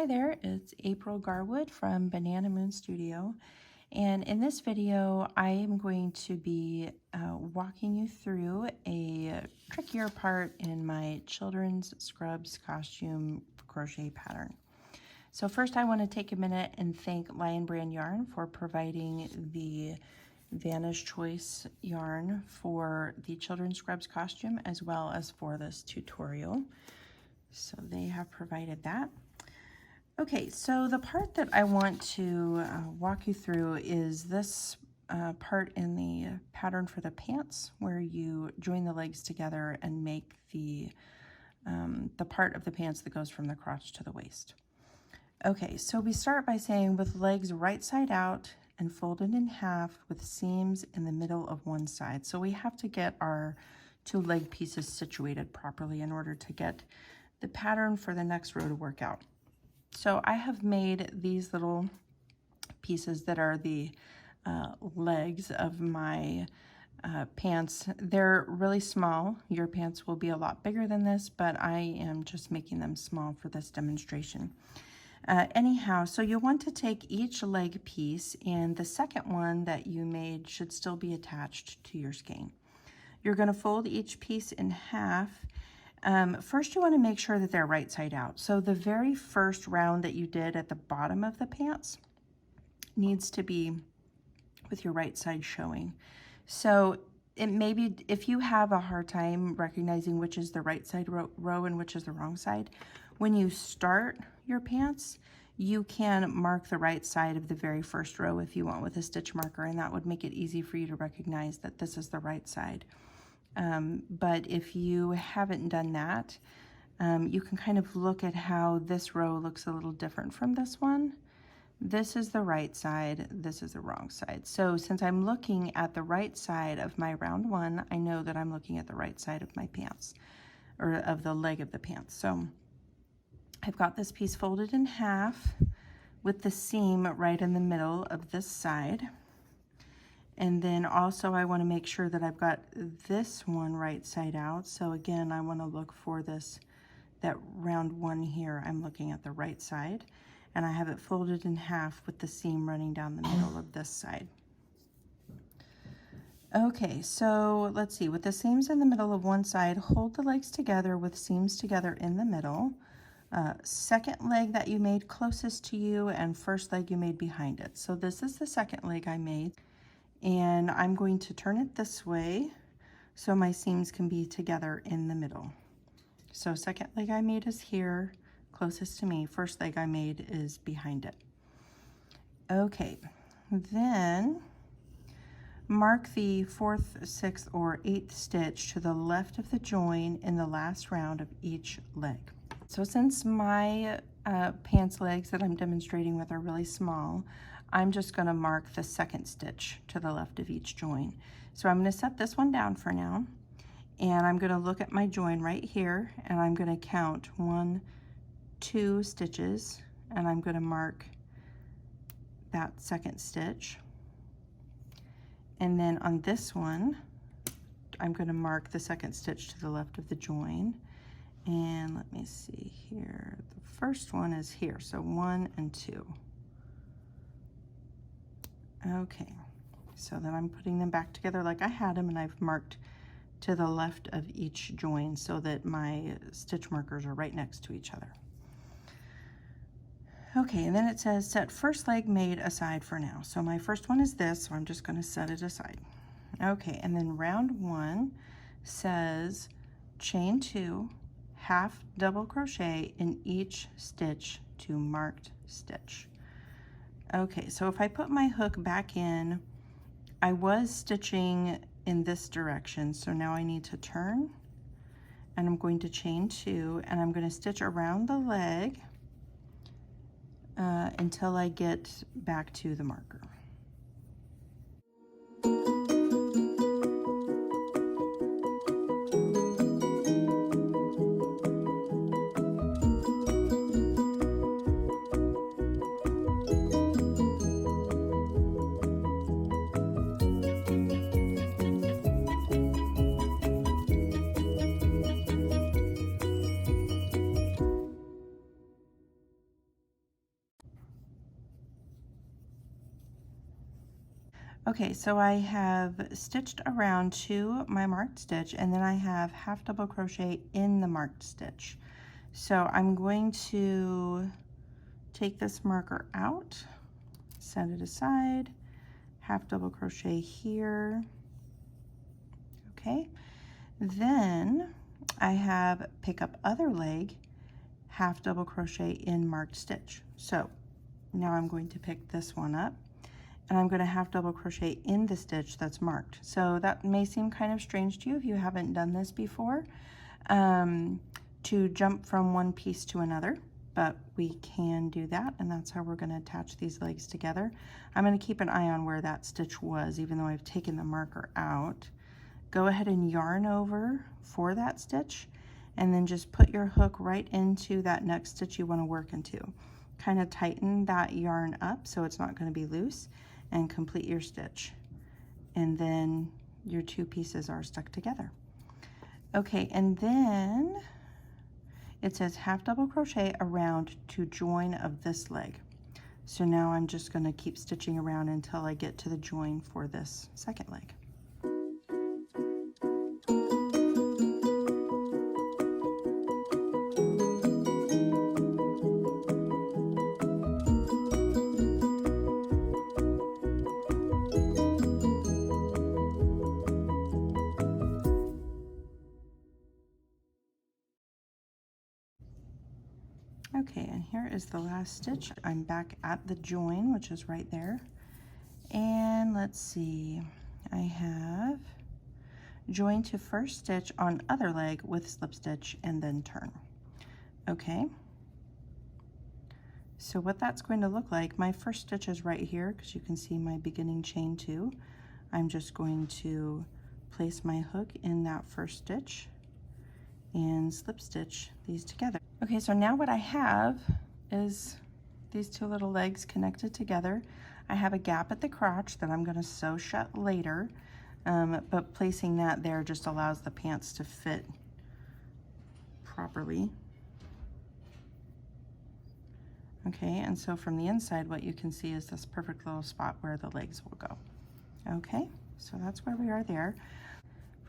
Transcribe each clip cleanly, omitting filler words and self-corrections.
Hi there, it's April Garwood from Banana Moon Studio, and in this video I am going to be walking you through a trickier part in my children's scrubs costume crochet pattern. So first I want to take a minute and thank Lion Brand Yarn for providing the Vanish Choice yarn for the children's scrubs costume as well as for this tutorial. So they have provided that. Okay, so the part that I want to walk you through is this part in the pattern for the pants, where you join the legs together and make the part of the pants that goes from the crotch to the waist. Okay, so we start by saying with legs right side out and folded in half with seams in the middle of one side. So we have to get our two leg pieces situated properly in order to get the pattern for the next row to work out. So I have made these little pieces that are the legs of my pants. They're really small. Your pants will be a lot bigger than this, but I am just making them small for this demonstration. Anyhow, so you want to take each leg piece, and the second one that you made should still be attached to your skein. You're going to fold each piece in half. First, you want to make sure that they're right side out. So the very first round that you did at the bottom of the pants needs to be with your right side showing. So it may be, if you have a hard time recognizing which is the right side row and which is the wrong side, when you start your pants, you can mark the right side of the very first row if you want with a stitch marker, and that would make it easy for you to recognize that this is the right side. But if you haven't done that, you can kind of look at how this row looks a little different from this one. This is the right side, this is the wrong side. So since I'm looking at the right side of my round one, I know that I'm looking at the right side of my pants, or of the leg of the pants. So I've got this piece folded in half with the seam right in the middle of this side. And then also I want to make sure that I've got this one right side out. So again, I want to look for this, that round one here, I'm looking at the right side. And I have it folded in half with the seam running down the middle of this side. Okay, so let's see, with the seams in the middle of one side, hold the legs together with seams together in the middle. Second leg that you made closest to you, and first leg you made behind it. So this is the second leg I made. And I'm going to turn it this way so my seams can be together in the middle. So second leg I made is here, closest to me. First leg I made is behind it. Okay, then mark the 4th, 6th, or 8th stitch to the left of the join in the last round of each leg. So since my pants legs that I'm demonstrating with are really small, I'm just going to mark the second stitch to the left of each join. So I'm going to set this one down for now, and I'm going to look at my join right here, and I'm going to count 1, 2 stitches, and I'm going to mark that second stitch. And then on this one, I'm going to mark the second stitch to the left of the join. And let me see here, the first one is here, so 1 and 2. Okay, so then I'm putting them back together like I had them, and I've marked to the left of each join so that my stitch markers are right next to each other. Okay, and then it says set first leg made aside for now. So my first one is this, so I'm just going to set it aside. Okay, and then round one says chain 2, half double crochet in each stitch to marked stitch. Okay, so if I put my hook back in, I was stitching in this direction, so now I need to turn, and I'm going to chain 2, and I'm going to stitch around the leg until I get back to the marker. Okay, so I have stitched around to my marked stitch, and then I have half double crochet in the marked stitch. So I'm going to take this marker out, set it aside, half double crochet here. Okay, then I have pick up other leg, half double crochet in marked stitch. So now I'm going to pick this one up, and I'm going to half double crochet in the stitch that's marked. So that may seem kind of strange to you if you haven't done this before, to jump from one piece to another, but we can do that, and that's how we're going to attach these legs together. I'm going to keep an eye on where that stitch was, even though I've taken the marker out. Go ahead and yarn over for that stitch, and then just put your hook right into that next stitch you want to work into. Kind of tighten that yarn up so it's not going to be loose, and complete your stitch. And then your two pieces are stuck together. Okay, and then it says half double crochet around to join of this leg. So now I'm just going to keep stitching around until I get to the join for this second leg. Okay, and here is the last stitch. I'm back at the join, which is right there. And let's see, I have join to first stitch on other leg with slip stitch and then turn. Okay, so what that's going to look like, my first stitch is right here because you can see my beginning chain 2. I'm just going to place my hook in that first stitch and slip stitch these together. Okay, so now what I have is these two little legs connected together. I have a gap at the crotch that I'm going to sew shut later, but placing that there just allows the pants to fit properly. Okay, and so from the inside what you can see is this perfect little spot where the legs will go. Okay, so that's where we are there.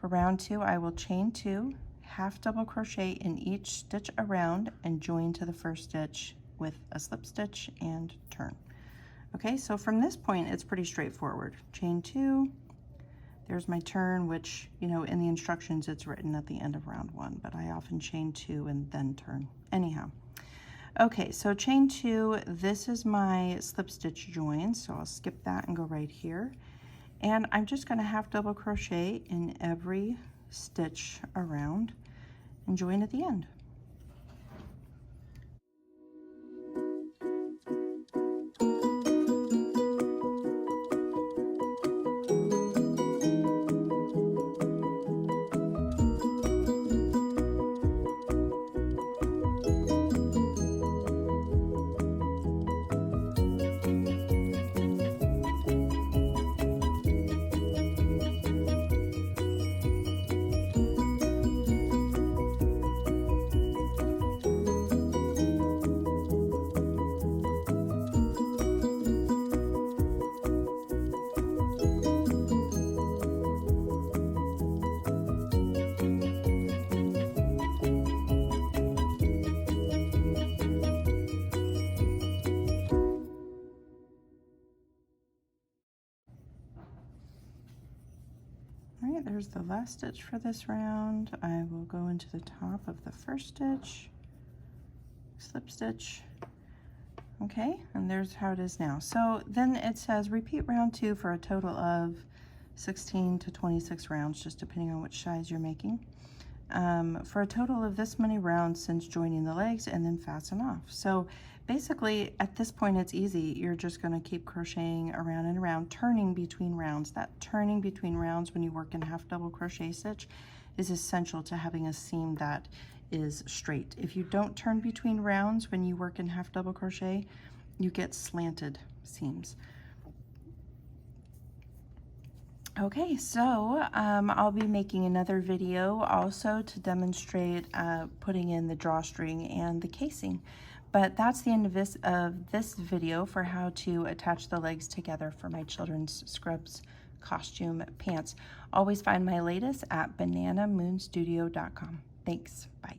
For round 2, I will chain 2, half double crochet in each stitch around, and join to the first stitch with a slip stitch and turn. Okay, so from this point it's pretty straightforward. Chain 2, there's my turn, which, you know, in the instructions it's written at the end of round 1, but I often chain 2 and then turn. Anyhow, okay, so chain 2, this is my slip stitch join, so I'll skip that and go right here. And I'm just going to half double crochet in every stitch around and join at the end. Alright, there's the last stitch for this round. I will go into the top of the first stitch, slip stitch. Okay, and there's how it is now. So then it says repeat round 2 for a total of 16 to 26 rounds, just depending on which size you're making. For a total of this many rounds since joining the legs, and then fasten off. So basically at this point it's easy. You're just going to keep crocheting around and around, turning between rounds. That turning between rounds when you work in half double crochet stitch is essential to having a seam that is straight. If you don't turn between rounds when you work in half double crochet, you get slanted seams. Okay, so I'll be making another video also to demonstrate putting in the drawstring and the casing. But that's the end of this video for how to attach the legs together for my children's scrubs costume pants. Always find my latest at bananamoonstudio.com. Thanks. Bye.